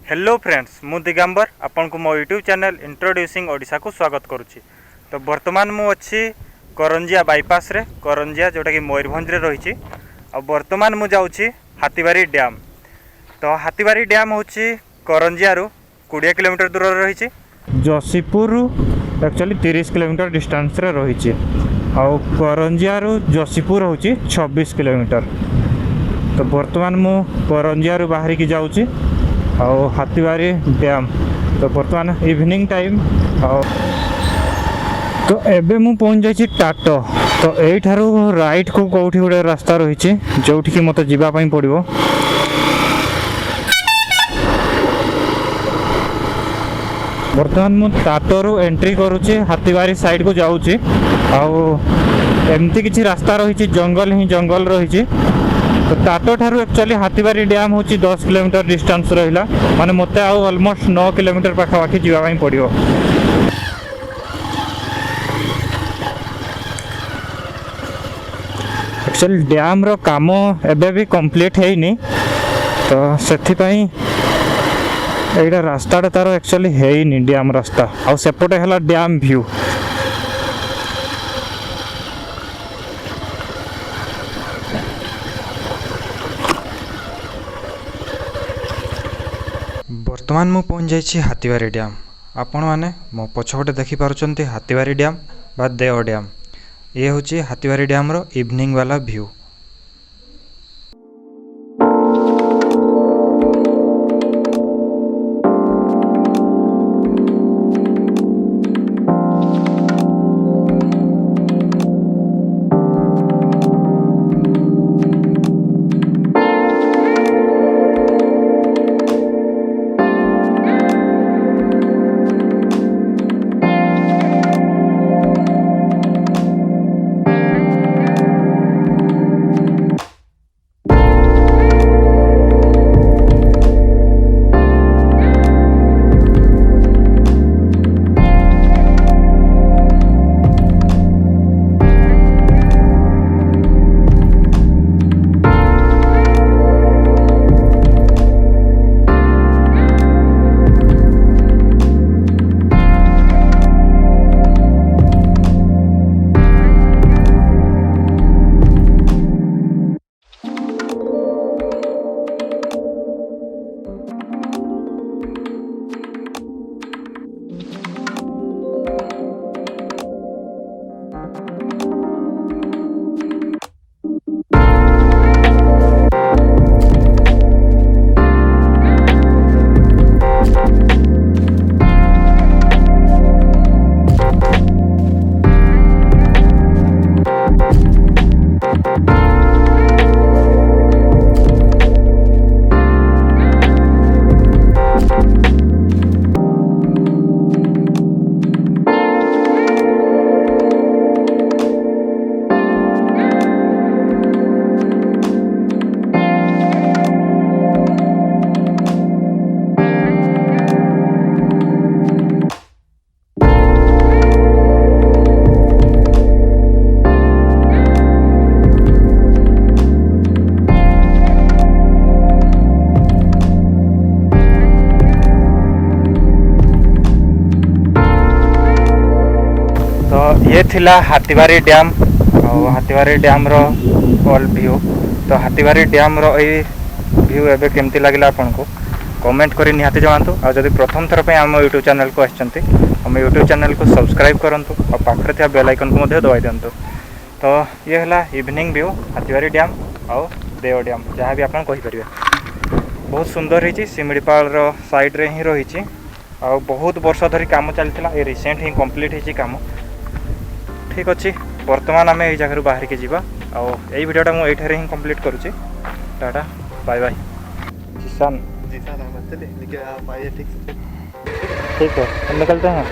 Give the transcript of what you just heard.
Hello friends मु दिगंबर आपन को मो यूट्यूब चैनल इंट्रोड्यूसिंग ओडिशा को स्वागत करुच्ची। तो वर्तमान मु अच्छी करंजिया बाईपास रे करंजिया जोटा कि मयूरभंज रे रही। और वर्तमान मु जाऊँगी हाथीबारी डैम। तो हाथीबारी डैम होची करंजिया रु 20 किलोमीटर दूर रही। जोशीपुर एक्चुअली 30 किलोमीटर डिस्टेंस रे रही। और करंजिया रु जोशीपुर होची 26 किलोमीटर। तो वर्तमान मु करंजिया रु बाहर की जाऊँगी और हाथीबारी डैम। तो बर्तमान इवनिंग टाइम तो एबे मु पहुंच जाइए टाटो। तो यहीठार राइट को कौटी गोटे रास्ता रही जो मत जावाई पड़ो। बर्तमान मु टाटो एंट्री करुच्ची हाथीबारी साइड को जाऊँगी। एमती किसी रास्ता रही जंगल ही जंगल रही। तो टाटो ठारू एक्चुअली हाथीबारी डैम होची 10 किलोमीटर डिस्टेंस रहिला माने मते आउ ऑलमोस्ट 9 किलोमीटर पाखापाखि जीवा ପାଇଁ पड़ियो। एक्चुअली डैम रो काम एबे भी कंप्लीट हेइनी। तो सेथि पई एटा रास्ता तार एक्चुअली हेइनी डैम रास्ता। आ सेपटे हला डैम व्यू। वर्तमान मु पहुंच जाइए हाथीबारी डैम। आपण मैंने मो पछपटे देखिपुंट हाथीबारी डैम बा देव डैम। ये हूँ हाथीबारी डैम रो इवनिंग वाला व्यू। ये थिला हाथीबारी डैम और हाथीबारी डैम रो ऑल व्यू। तो हाथीबारी डैम रो ए व्यू एबे केमती लागला आपन को कमेंट करी निहाती जणांतु। आ जदि प्रथम थर पे हम यूट्यूब चैनल को आछंती हम यूट्यूब चैनल को सब्सक्राइब करंतु और पाखरे थिया बेल आइकन को मध्य दबाई दियंतु। तो ये हला इवनिंग व्यू हाथीबारी डैम और देव डैम जहाँ भी आपन कहि परिबे। बहुत सुंदर रही सिमिड़ीपाल रो साइड रे ही रही। आ बहुत वर्ष धरी काम चलता ये रिसेंट ही कंप्लीट होती काम। ठीक अच्छे बर्तमान आम यही जगह बाहर के जावा। आई वीडियोटा मुझे ही कंप्लीट करुच्ची। टाटा बाय बाय। जिसान ठीक है हम निकलते हैं।